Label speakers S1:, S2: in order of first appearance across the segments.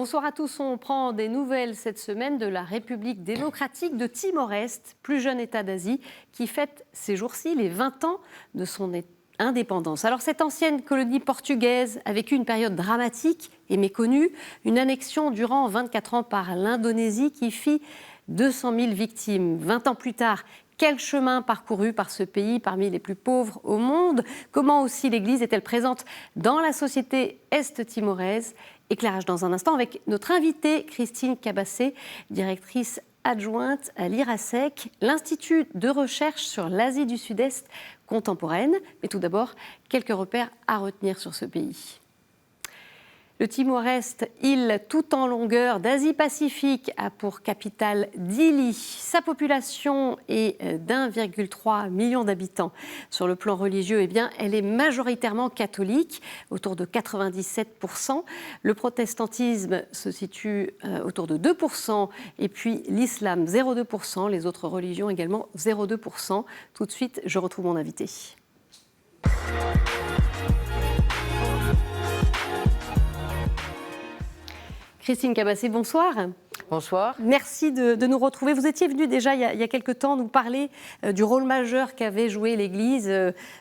S1: Bonsoir à tous. On prend des nouvelles cette semaine de la République démocratique de Timor-Est, plus jeune État d'Asie, qui fête ces jours-ci les 20 ans de son indépendance. Alors cette ancienne colonie portugaise a vécu une période dramatique et méconnue, une annexion durant 24 ans par l'Indonésie qui fit 200 000 victimes. 20 ans plus tard, quel chemin parcouru par ce pays parmi les plus pauvres au monde? Comment aussi l'Église est-elle présente dans la société est-timoraise? Éclairage dans un instant avec notre invitée Christine Cabassé, directrice adjointe à l'IRASEC, l'Institut de recherche sur l'Asie du Sud-Est contemporaine. Mais tout d'abord, quelques repères à retenir sur ce pays. Le Timor-Est, île tout en longueur d'Asie-Pacifique, a pour capitale Dili. Sa population est d'1,3 million d'habitants. Sur le plan religieux, elle est majoritairement catholique, autour de 97%. Le protestantisme se situe autour de 2%, et puis l'islam 0,2%, les autres religions également 0,2%. Tout de suite, je retrouve mon invité. Christine Cabassé, bonsoir.
S2: Bonsoir.
S1: Merci de nous retrouver. Vous étiez venue déjà il y a quelque temps nous parler du rôle majeur qu'avait joué l'Église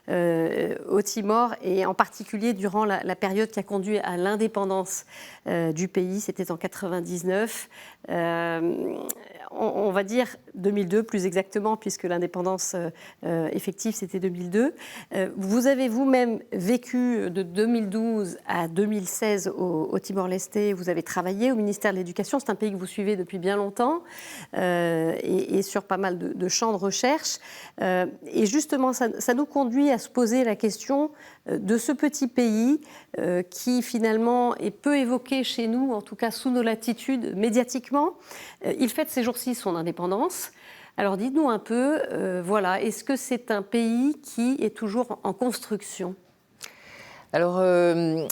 S1: au Timor et en particulier durant la période qui a conduit à l'indépendance du pays. C'était en 99. On va dire 2002 plus exactement, puisque l'indépendance effective c'était 2002. Vous avez vous-même vécu de 2012 à 2016 au Timor-Leste. Vous avez travaillé au ministère de l'Éducation. C'est un pays que vous suivez depuis bien longtemps et sur pas mal de champs de recherche. Et justement, ça nous conduit à se poser la question de ce petit pays qui finalement est peu évoqué chez nous, en tout cas sous nos latitudes médiatiquement. Il fête ces jours-ci son indépendance. Alors dites-nous un peu, est-ce que c'est un pays qui est toujours en construction ?
S2: Alors,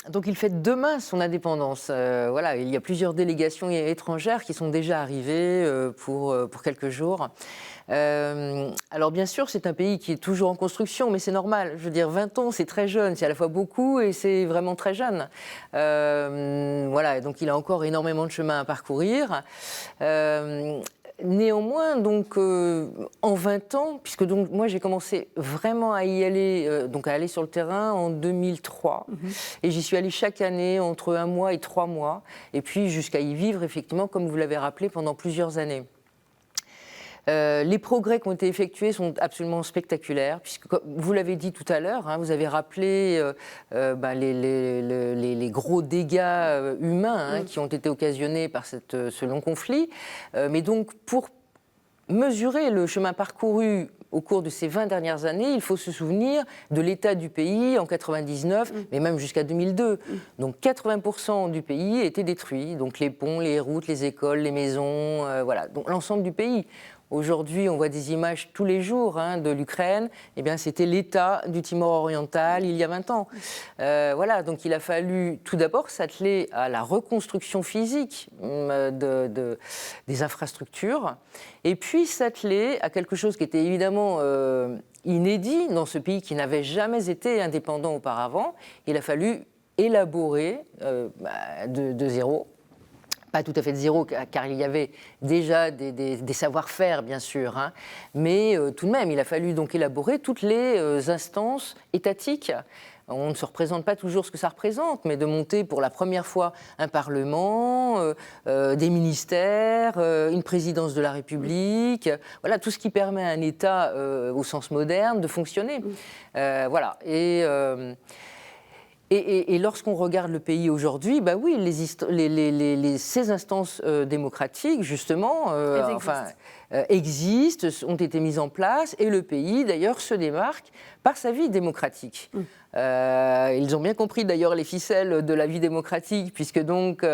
S2: donc il fête demain son indépendance. Il y a plusieurs délégations étrangères qui sont déjà arrivées pour quelques jours. Alors bien sûr, c'est un pays qui est toujours en construction, mais c'est normal. Je veux dire, 20 ans, c'est très jeune. C'est à la fois beaucoup et c'est vraiment très jeune. Donc il a encore énormément de chemin à parcourir. Néanmoins, donc, en 20 ans, puisque donc, moi j'ai commencé vraiment à y aller, à aller sur le terrain en 2003, et j'y suis allée chaque année entre 1 mois et 3 mois, et puis jusqu'à y vivre effectivement, comme vous l'avez rappelé, pendant plusieurs années. Les progrès qui ont été effectués sont absolument spectaculaires, puisque, comme vous l'avez dit tout à l'heure, vous avez rappelé les gros dégâts humains qui ont été occasionnés par ce long conflit. Mais donc, pour mesurer le chemin parcouru au cours de ces 20 dernières années, il faut se souvenir de l'état du pays en 99, mais même jusqu'à 2002. Donc 80% du pays était détruit, donc les ponts, les routes, les écoles, les maisons, donc l'ensemble du pays. Aujourd'hui, on voit des images tous les jours de l'Ukraine. Eh bien, c'était l'état du Timor oriental il y a 20 ans. Donc il a fallu tout d'abord s'atteler à la reconstruction physique des infrastructures, et puis s'atteler à quelque chose qui était évidemment inédit dans ce pays qui n'avait jamais été indépendant auparavant. Il a fallu élaborer de zéro. Pas tout à fait de zéro, car il y avait déjà des savoir-faire, bien sûr, mais tout de même, il a fallu donc élaborer toutes les instances étatiques. On ne se représente pas toujours ce que ça représente, mais de monter pour la première fois un parlement, des ministères, une présidence de la République, tout ce qui permet à un État, au sens moderne, de fonctionner. Et lorsqu'on regarde le pays aujourd'hui, ces instances démocratiques, justement, existent, ont été mises en place, et le pays, d'ailleurs, se démarque par sa vie démocratique. Ils ont bien compris, d'ailleurs, les ficelles de la vie démocratique, puisque donc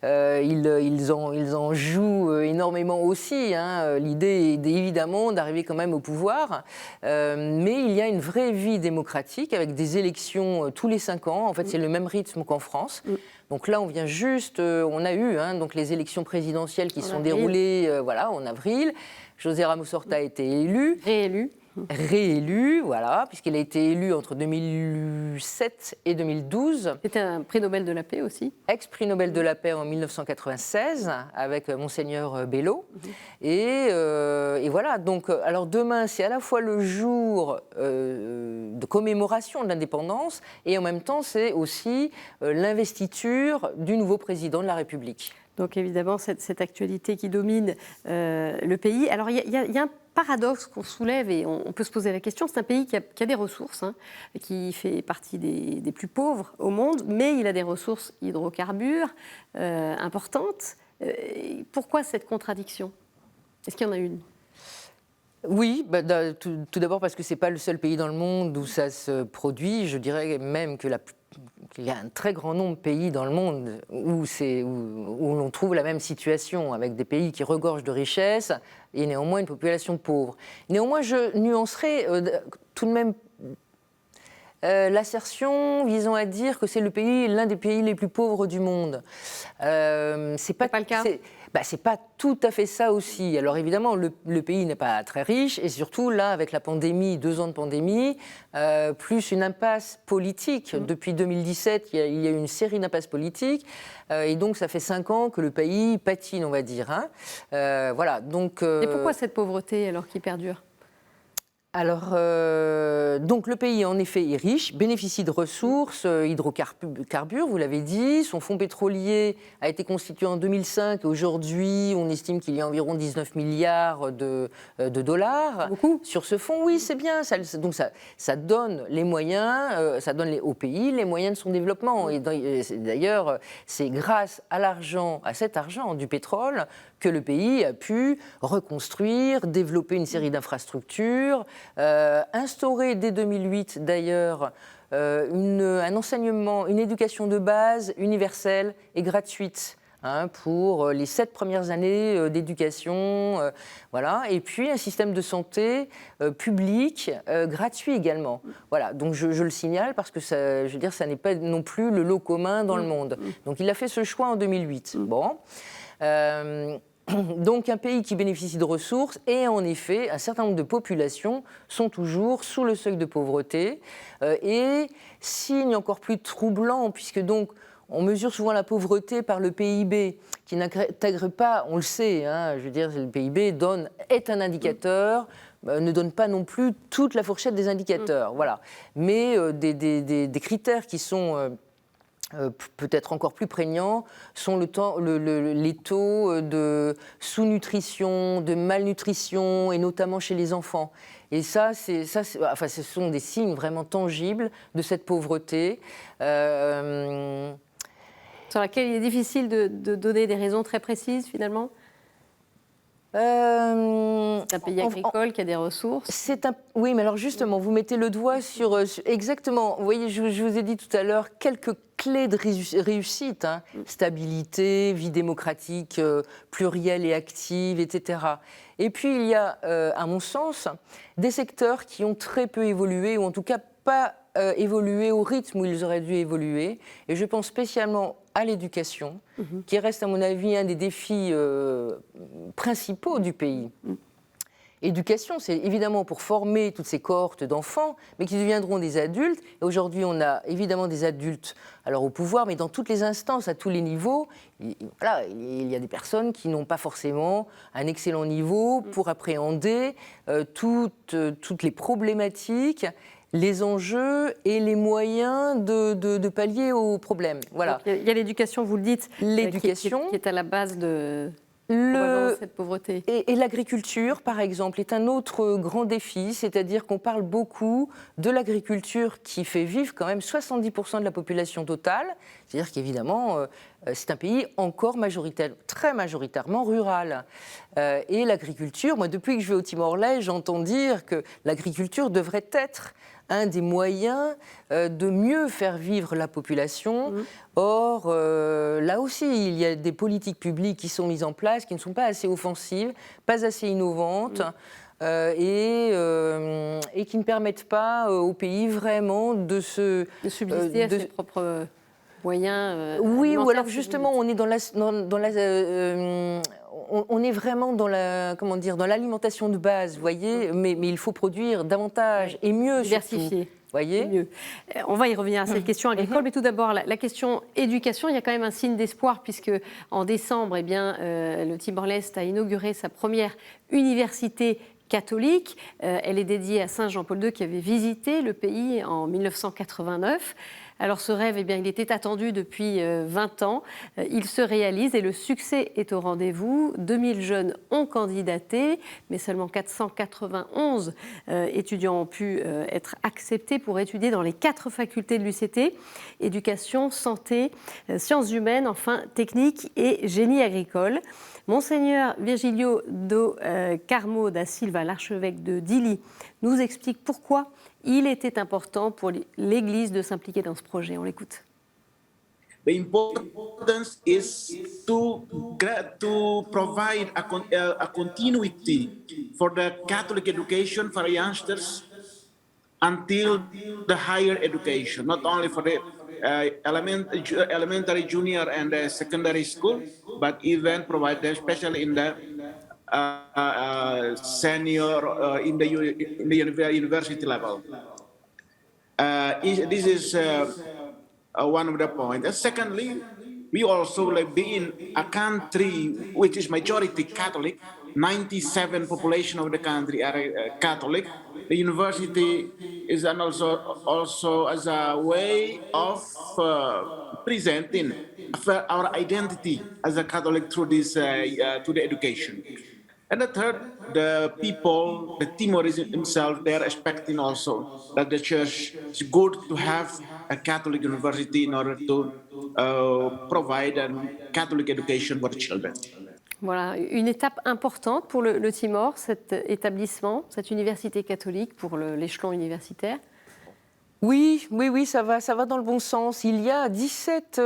S2: ils en jouent énormément aussi. L'idée est évidemment d'arriver quand même au pouvoir, mais il y a une vraie vie démocratique avec des élections tous les 5 ans. En fait, c'est le même rythme qu'en France. Donc là, on vient juste, on a eu donc les élections présidentielles qui sont déroulées en avril. José Ramos Horta a été élu.
S1: Réélu.
S2: réélu, voilà, puisqu'il a été élu entre 2007 et 2012.
S1: C'était un prix Nobel de la paix aussi.
S2: Ex-prix Nobel de la paix en 1996 avec Monseigneur Bello. Et voilà, donc alors demain, c'est à la fois le jour de commémoration de l'indépendance et en même temps, c'est aussi l'investiture du nouveau président de la République.
S1: Donc évidemment, cette actualité qui domine le pays. Alors il y a un paradoxe qu'on soulève et on peut se poser la question. C'est un pays qui a des ressources, qui fait partie des plus pauvres au monde, mais il a des ressources hydrocarbures importantes. Pourquoi cette contradiction? Est-ce qu'il y en a une?
S2: Oui, tout d'abord parce que ce n'est pas le seul pays dans le monde où ça se produit. Je dirais même que qu'il y a un très grand nombre de pays dans le monde où l'on trouve la même situation, avec des pays qui regorgent de richesses et néanmoins une population pauvre. Néanmoins, je nuancerai tout de même l'assertion visant à dire que c'est l'un des pays les plus pauvres du monde. C'est pas
S1: le cas.
S2: C'est pas tout à fait ça aussi. Alors évidemment, le pays n'est pas très riche et surtout là, avec la pandémie, 2 ans de pandémie, plus une impasse politique. Depuis 2017, il y a eu une série d'impasses politiques et donc ça fait 5 ans que le pays patine, on va dire. Voilà. Donc.
S1: Et pourquoi cette pauvreté alors qui perdure?
S2: Alors, donc le pays en effet est riche, bénéficie de ressources, hydrocarbures, vous l'avez dit. Son fonds pétrolier a été constitué en 2005 et aujourd'hui on estime qu'il y a environ 19 milliards de dollars.
S1: Beaucoup.
S2: Sur ce fonds. Oui, c'est bien. Donc ça donne les moyens, ça donne au pays les moyens de son développement. Et d'ailleurs, c'est grâce à cet argent du pétrole que le pays a pu reconstruire, développer une série d'infrastructures, instaurer dès 2008 d'ailleurs un enseignement, une éducation de base universelle et gratuite pour les 7 premières années d'éducation, voilà, et puis un système de santé public gratuit également. Voilà, donc je le signale parce que ça, je veux dire, ça n'est pas non plus le lot commun dans le monde. Donc il a fait ce choix en 2008. Bon. Donc un pays qui bénéficie de ressources et en effet un certain nombre de populations sont toujours sous le seuil de pauvreté et signe encore plus troublant puisque donc on mesure souvent la pauvreté par le PIB qui n'intègre pas, on le sait, je veux dire le PIB est un indicateur, ne donne pas non plus toute la fourchette des indicateurs, voilà, mais des critères qui sont peut-être encore plus prégnants sont les taux de sous-nutrition, de malnutrition, et notamment chez les enfants. Et ce sont des signes vraiment tangibles de cette pauvreté.
S1: Sur laquelle il est difficile de donner des raisons très précises, finalement. C'est un pays agricole qui a des ressources.
S2: Oui, mais alors justement, vous mettez le doigt sur exactement. Vous voyez, je vous ai dit tout à l'heure quelques clés de réussite, stabilité, vie démocratique, plurielle et active, etc. Et puis il y a, à mon sens, des secteurs qui ont très peu évolué, ou en tout cas pas évolué au rythme où ils auraient dû évoluer. Et je pense spécialement à l'éducation, qui reste, à mon avis, un des défis principaux du pays. Éducation, c'est évidemment pour former toutes ces cohortes d'enfants, mais qui deviendront des adultes. Et aujourd'hui, on a évidemment des adultes alors au pouvoir, mais dans toutes les instances, à tous les niveaux. Voilà, il y a des personnes qui n'ont pas forcément un excellent niveau pour appréhender toutes les problématiques, les enjeux et les moyens de pallier aux problèmes. Voilà.
S1: Il y a l'éducation, vous le dites,
S2: l'éducation
S1: qui est à la base de cette pauvreté.
S2: Et l'agriculture, par exemple, est un autre grand défi, c'est-à-dire qu'on parle beaucoup de l'agriculture qui fait vivre quand même 70% de la population totale, c'est-à-dire qu'évidemment, c'est un pays encore très majoritairement rural. Et l'agriculture, moi, depuis que je vais au Timor-Leste, j'entends dire que l'agriculture devrait être un des moyens de mieux faire vivre la population. Or, là aussi, il y a des politiques publiques qui sont mises en place, qui ne sont pas assez offensives, pas assez innovantes, et qui ne permettent pas au pays vraiment de
S1: subsister à ses propres moyens.
S2: Oui, ou alors justement, on est on est vraiment dans dans l'alimentation de base, vous voyez, mais il faut produire davantage et mieux,
S1: diversifier.
S2: Voyez.
S1: Mieux. On va y revenir à cette question agricole, mais tout d'abord, la question éducation, il y a quand même un signe d'espoir, puisque en décembre, le Timor-Leste a inauguré sa première université catholique. Elle est dédiée à Saint Jean-Paul II, qui avait visité le pays en 1989. Alors ce rêve, il était attendu depuis 20 ans. Il se réalise et le succès est au rendez-vous. 2000 jeunes ont candidaté, mais seulement 491 étudiants ont pu être acceptés pour étudier dans les 4 facultés de l'UCT, éducation, santé, sciences humaines, enfin technique et génie agricole. Monseigneur Virgilio do Carmo da Silva, l'archevêque de Dili, nous explique pourquoi il était important pour l'Église de s'impliquer dans ce projet. On l'écoute.
S3: The importance is to provide a continuity for the Catholic education for youngsters until the higher education, not only for the elementary, junior, and secondary school, but even provide them, especially in the senior, in the university level. This is one of the points. And secondly, we also being a country which is majority Catholic, 97% population of the country are Catholic. The university is also as a way of presenting our identity as a Catholic through this to the education. And the third, the people, the Timorese themselves, they are expecting also that the church is good to have a Catholic university in order to provide a Catholic education for the children.
S1: Voilà, une étape importante pour le Timor, cet établissement, cette université catholique pour l'échelon universitaire.
S2: Oui, ça va dans le bon sens. Il y a 17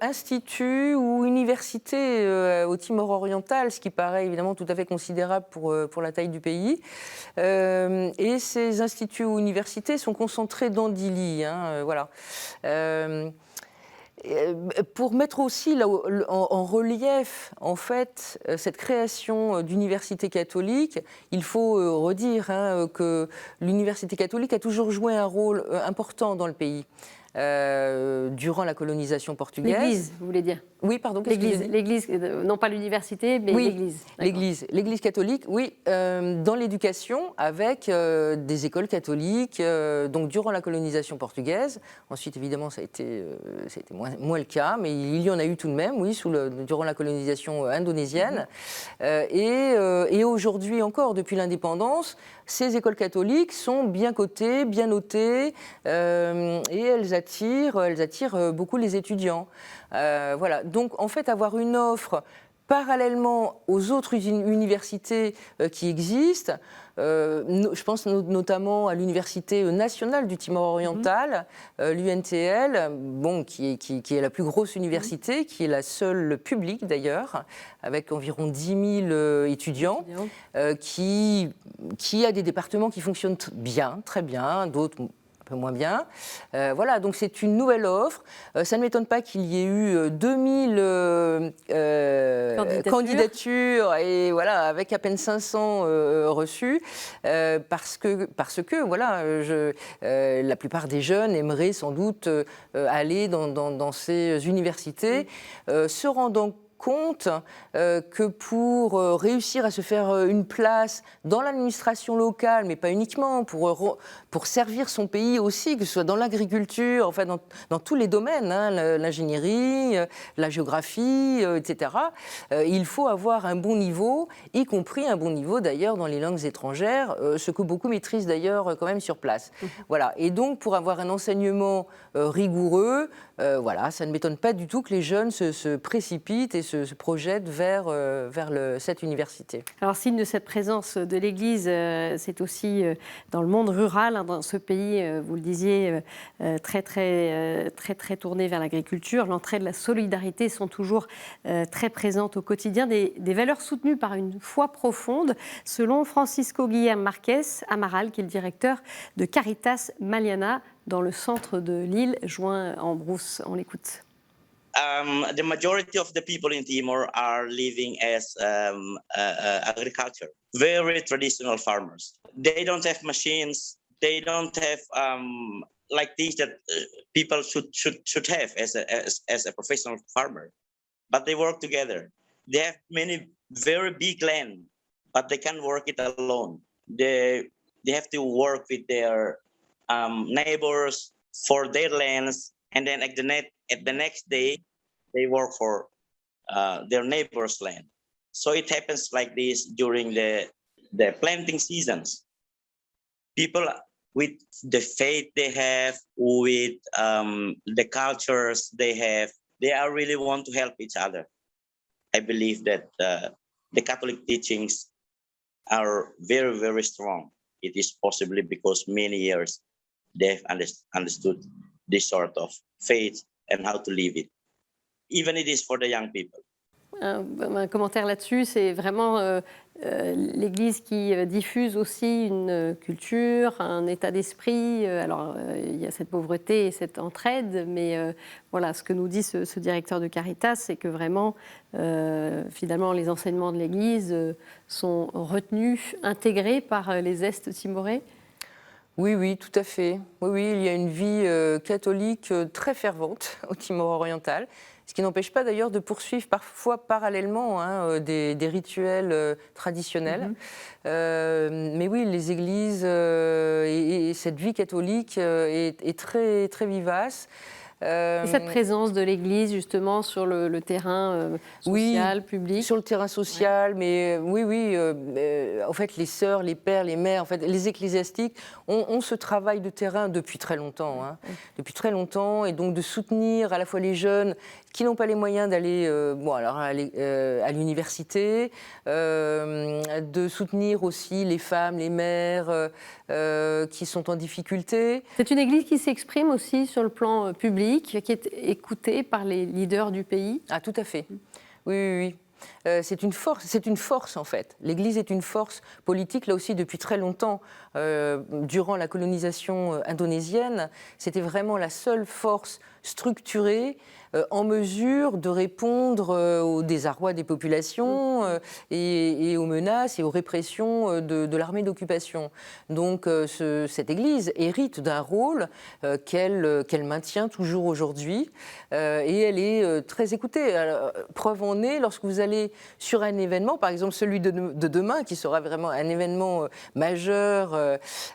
S2: instituts ou universités au Timor oriental, ce qui paraît évidemment tout à fait considérable pour la taille du pays. Et ces instituts ou universités sont concentrés dans Dili. Voilà. Pour mettre aussi en relief en fait cette création d'université catholique, il faut redire que l'université catholique a toujours joué un rôle important dans le pays. Durant la colonisation portugaise.
S1: L'Église, vous voulez dire?
S2: Oui, pardon.
S1: L'Église, non pas l'université, mais
S2: oui,
S1: l'Église.
S2: L'Église catholique, oui, dans l'éducation, avec des écoles catholiques, donc durant la colonisation portugaise. Ensuite, évidemment, ça a été moins le cas, mais il y en a eu tout de même, oui, durant la colonisation indonésienne. Et aujourd'hui encore, depuis l'indépendance, ces écoles catholiques sont bien cotées, bien notées, et elles attirent beaucoup les étudiants. Voilà. Donc, en fait, avoir une offre parallèlement aux autres universités qui existent, je pense notamment à l'Université nationale du Timor oriental, l'UNTL, qui est la plus grosse université, qui est la seule publique d'ailleurs, avec environ 10 000 étudiants, qui a des départements qui fonctionnent bien, très bien, d'autres un peu moins bien. Voilà, donc c'est une nouvelle offre. Ça ne m'étonne pas qu'il y ait eu 2000 candidatures et voilà, avec à peine 500 reçus, parce que voilà, la plupart des jeunes aimeraient sans doute aller dans ces universités, se rendant compte que pour réussir à se faire une place dans l'administration locale, mais pas uniquement, pour servir son pays aussi, que ce soit dans l'agriculture, enfin dans tous les domaines, l'ingénierie, la géographie, etc., il faut avoir un bon niveau, y compris un bon niveau d'ailleurs dans les langues étrangères, ce que beaucoup maîtrisent d'ailleurs quand même sur place. Voilà. Et donc pour avoir un enseignement rigoureux, voilà, ça ne m'étonne pas du tout que les jeunes se précipitent et se projettent vers cette université.
S1: Alors, signe de cette présence de l'Église, c'est aussi dans le monde rural, dans ce pays, vous le disiez, très tourné vers l'agriculture. L'entraide, la solidarité sont toujours très présentes au quotidien. Des valeurs soutenues par une foi profonde, selon Francisco Guillermo Marquez Amaral, qui est le directeur de Caritas Maliana, dans le centre de l'île, joint en brousse. On l'écoute.
S4: the majority of the people in Timor are living as agriculture, very traditional farmers. They don't have machines. They don't have like things that people should have as a professional farmer. But they work together. They have many very big land, but they can't work it alone. They have to work with their neighbors for their lands, and then at the next day, they work for their neighbor's land. So it happens like this during the planting seasons. People with the faith they have, with the cultures they have, they are really want to help each other. I believe that the Catholic teachings are very, very strong. It is possibly because many years they've understood this sort of faith and how to live it. Even it is for the young people.
S1: Un commentaire là-dessus, c'est vraiment l'Église qui diffuse aussi une culture, un état d'esprit. Alors, il y a cette pauvreté et cette entraide, mais voilà, ce que nous dit ce directeur de Caritas, c'est que vraiment, finalement, les enseignements de l'Église sont retenus, intégrés par les Est-Timorais.
S2: Oui, oui, tout à fait. Oui, oui, il y a une vie catholique très fervente au Timor oriental, ce qui n'empêche pas d'ailleurs de poursuivre parfois parallèlement des rituels traditionnels. Mais oui, les églises et cette vie catholique est très, très vivace.
S1: Et cette présence de l'Église, justement, sur le terrain social,
S2: oui,
S1: public.
S2: Sur le terrain social, ouais. Mais oui, en fait, les sœurs, les pères, les mères, en fait, les ecclésiastiques ont ce travail de terrain depuis très longtemps. Depuis très longtemps, et donc de soutenir à la fois les jeunes qui n'ont pas les moyens d'aller à l'université, de soutenir aussi les femmes, les mères qui sont en difficulté.
S1: C'est une église qui s'exprime aussi sur le plan public, qui est écoutée par les leaders du pays.
S2: Ah, tout à fait. Oui. C'est une force en fait. L'Église est une force politique, là aussi depuis très longtemps. Durant la colonisation indonésienne, c'était vraiment la seule force structurée en mesure de répondre au désarroi des populations et aux menaces et aux répressions de l'armée d'occupation. Donc cette Église hérite d'un rôle qu'elle maintient toujours aujourd'hui et elle est très écoutée. Alors, preuve en est, lorsque vous allez sur un événement, par exemple celui de demain, qui sera vraiment un événement majeur,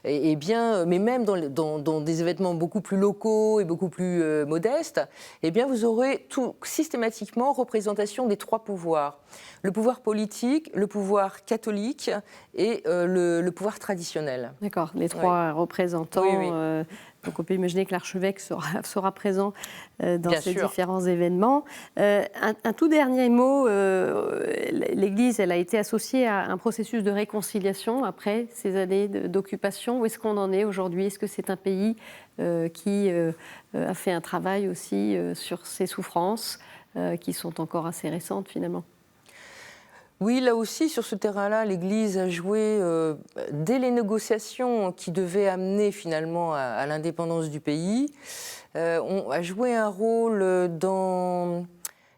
S2: mais même dans des événements beaucoup plus locaux et beaucoup plus modestes, eh bien vous aurez systématiquement représentation des trois pouvoirs. Le pouvoir politique, le pouvoir catholique et le pouvoir traditionnel.
S1: D'accord, les trois représentants.
S2: Oui.
S1: Donc on peut imaginer que l'archevêque sera présent dans
S2: Bien
S1: ces
S2: sûr.
S1: différents événements. Un tout dernier mot, l'Église elle a été associée à un processus de réconciliation après ces années d'occupation. Où est-ce qu'on en est aujourd'hui? Est-ce que c'est un pays qui a fait un travail aussi sur ses souffrances qui sont encore assez récentes finalement?
S2: Oui, là aussi, sur ce terrain-là, l'Église a joué, dès les négociations qui devaient amener finalement à l'indépendance du pays, a joué un rôle dans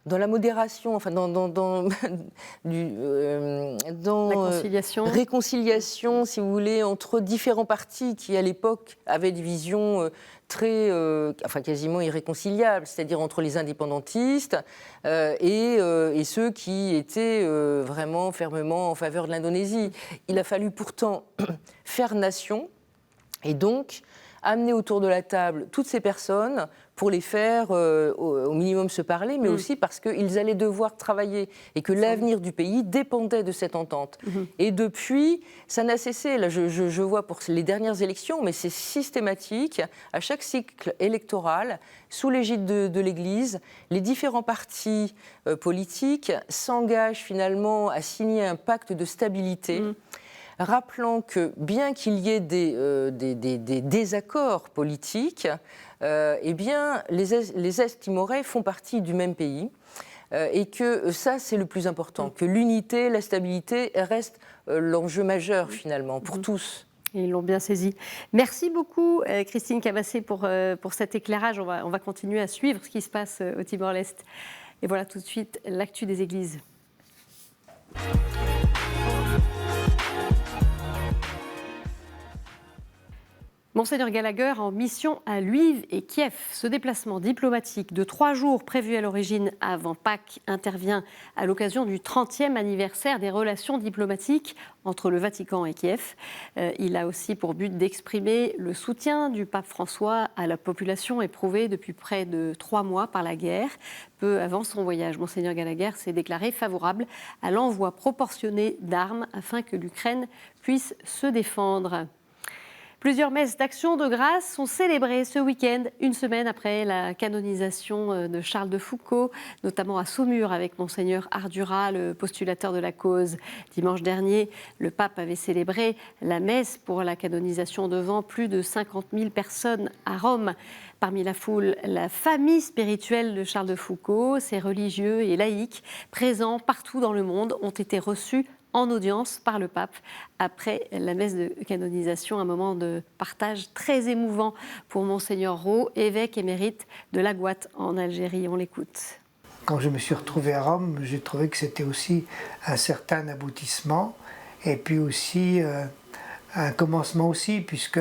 S2: la modération, enfin dans réconciliation, si vous voulez, entre différents partis qui, à l'époque, avaient des visions quasiment irréconciliables, c'est-à-dire entre les indépendantistes et ceux qui étaient vraiment fermement en faveur de l'Indonésie. Il a fallu pourtant faire nation et donc amener autour de la table toutes ces personnes pour les faire au minimum se parler, mais aussi parce qu'ils allaient devoir travailler et que l'avenir du pays dépendait de cette entente. Et depuis, ça n'a cessé. Là, je vois pour les dernières élections, mais c'est systématique. À chaque cycle électoral, sous l'égide de l'Église, les différents partis politiques s'engagent finalement à signer un pacte de stabilité. Rappelant que bien qu'il y ait des désaccords politiques, eh bien, les Est-Timorais font partie du même pays et que ça, c'est le plus important, que l'unité, la stabilité restent l'enjeu majeur finalement pour tous.
S1: Et ils l'ont bien saisi. Merci beaucoup, Christine Cabassé, pour cet éclairage. On va continuer à suivre ce qui se passe au Timor-Leste. Et voilà tout de suite l'actu des églises. Monseigneur Gallagher en mission à Lviv et Kiev. Ce déplacement diplomatique de 3 jours prévu à l'origine avant Pâques intervient à l'occasion du 30e anniversaire des relations diplomatiques entre le Vatican et Kiev. Il a aussi pour but d'exprimer le soutien du pape François à la population éprouvée depuis près de 3 mois par la guerre. Peu avant son voyage, Monseigneur Gallagher s'est déclaré favorable à l'envoi proportionné d'armes afin que l'Ukraine puisse se défendre. Plusieurs messes d'action de grâce sont célébrées ce week-end, une semaine après la canonisation de Charles de Foucauld, notamment à Saumur avec Monseigneur Ardura, le postulateur de la cause. Dimanche dernier, le pape avait célébré la messe pour la canonisation devant plus de 50 000 personnes à Rome. Parmi la foule, la famille spirituelle de Charles de Foucauld, ses religieux et laïcs présents partout dans le monde ont été reçus en audience par le pape après la messe de canonisation, un moment de partage très émouvant pour Monseigneur Roux, évêque émérite de La Gouatte en Algérie. On l'écoute.
S5: Quand je me suis retrouvé à Rome, j'ai trouvé que c'était aussi un certain aboutissement et puis aussi un commencement aussi, puisque,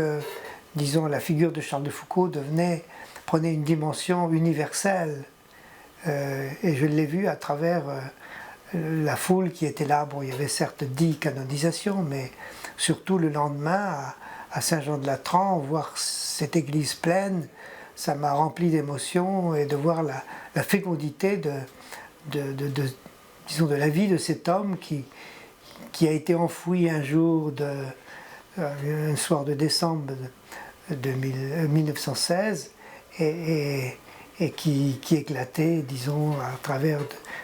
S5: disons, la figure de Charles de Foucauld prenait une dimension universelle et je l'ai vu à travers la foule qui était là. Bon, il y avait certes 10 canonisations, mais surtout le lendemain à Saint-Jean-de-Latran, voir cette église pleine, ça m'a rempli d'émotion et de voir la fécondité disons, de la vie de cet homme qui a été enfoui un jour, un soir de décembre de 1916 et qui éclatait, disons, à travers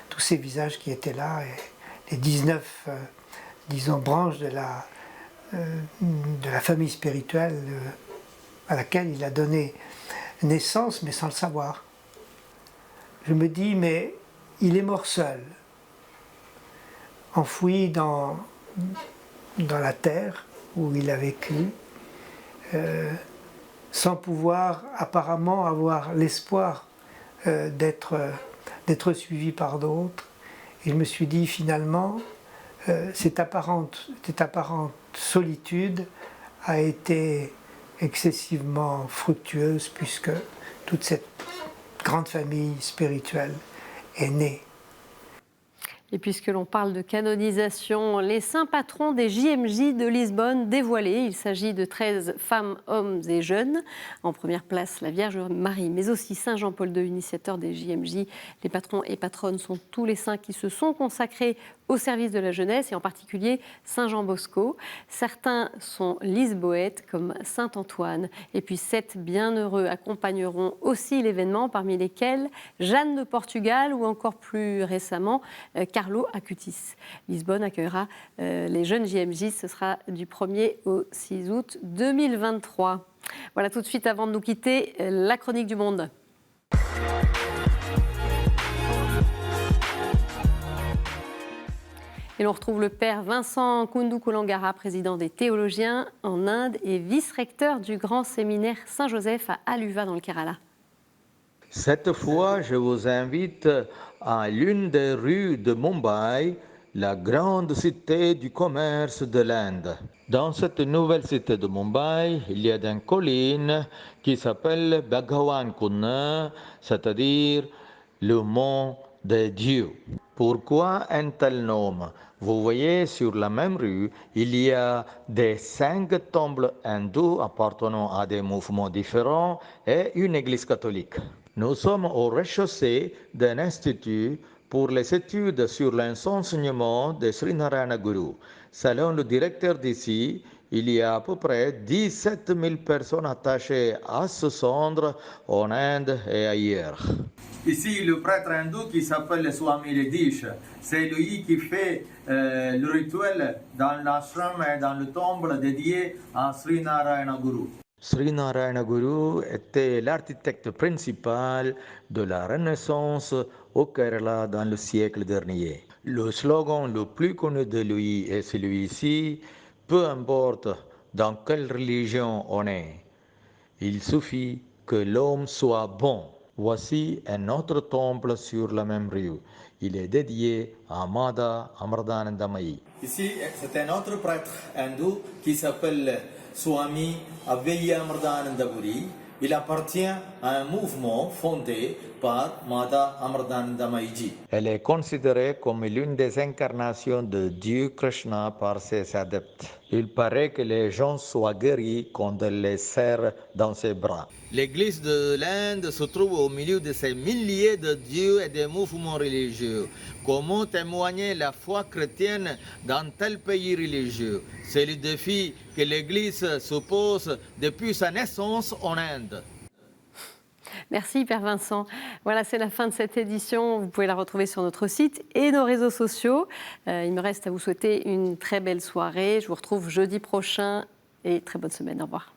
S5: tous ces visages qui étaient là, et les 19, disons, branches de la famille spirituelle à laquelle il a donné naissance, mais sans le savoir. Je me dis, mais il est mort seul, enfoui dans la terre où il a vécu, sans pouvoir apparemment avoir l'espoir d'être suivi par d'autres. Et je me suis dit finalement, cette apparente solitude a été excessivement fructueuse puisque toute cette grande famille spirituelle est née.
S1: Et puisque l'on parle de canonisation, les saints patrons des JMJ de Lisbonne dévoilés. Il s'agit de 13 femmes, hommes et jeunes. En première place, la Vierge Marie, mais aussi Saint Jean-Paul II, initiateur des JMJ. Les patrons et patronnes sont tous les saints qui se sont consacrés au service de la jeunesse, et en particulier Saint Jean Bosco. Certains sont lisboètes, comme Saint Antoine. Et puis 7 bienheureux accompagneront aussi l'événement, parmi lesquels Jeanne de Portugal ou encore plus récemment Carlo Acutis. Lisbonne accueillera les jeunes JMJ, ce sera du 1er au 6 août 2023. Voilà, tout de suite, avant de nous quitter, la chronique du monde. Et l'on retrouve le père Vincent Koundou Kolangara, président des théologiens en Inde et vice-recteur du grand séminaire Saint-Joseph à Aluva dans le Kerala.
S6: Cette fois, je vous invite à l'une des rues de Mumbai, la grande cité du commerce de l'Inde. Dans cette nouvelle cité de Mumbai, il y a une colline qui s'appelle Bhagavan Kunna, c'est-à-dire le mont des dieux. Pourquoi un tel nom? Vous voyez, sur la même rue, il y a des 5 temples hindous appartenant à des mouvements différents et une église catholique. Nous sommes au rez-de-chaussée d'un institut pour les études sur l'enseignement de Srinarayana Guru. Selon le directeur d'ici, il y a à peu près 17 000 personnes attachées à ce centre en Inde et ailleurs.
S7: Ici, le prêtre hindou qui s'appelle Swami Redish, c'est lui qui fait le rituel dans l'ashram et dans le temple dédié à Srinarayana Guru.
S6: Srinarayana Guru était l'architecte principal de la Renaissance au Kerala dans le siècle dernier. Le slogan le plus connu de lui est celui-ci: peu importe dans quelle religion on est. Il suffit que l'homme soit bon. Voici un autre temple sur la même rue. Il est dédié à Mada Amrdanandamayi.
S7: Ici, c'est un autre prêtre hindou qui s'appelle Swami Abheya Amrdanandapuri. Il appartient à un mouvement fondé par Mata Amrdanandamayi.
S6: Elle est considérée comme l'une des incarnations de Dieu Krishna par ses adeptes. Il paraît que les gens soient guéris quand elle les serre dans ses bras. L'église de l'Inde se trouve au milieu de ces milliers de dieux et de mouvements religieux. Comment témoigner la foi chrétienne dans tel pays religieux? C'est le défi que l'Église se pose depuis sa naissance en Inde.
S1: Merci Père Vincent. Voilà, c'est la fin de cette édition. Vous pouvez la retrouver sur notre site et nos réseaux sociaux. Il me reste à vous souhaiter une très belle soirée. Je vous retrouve jeudi prochain et très bonne semaine. Au revoir.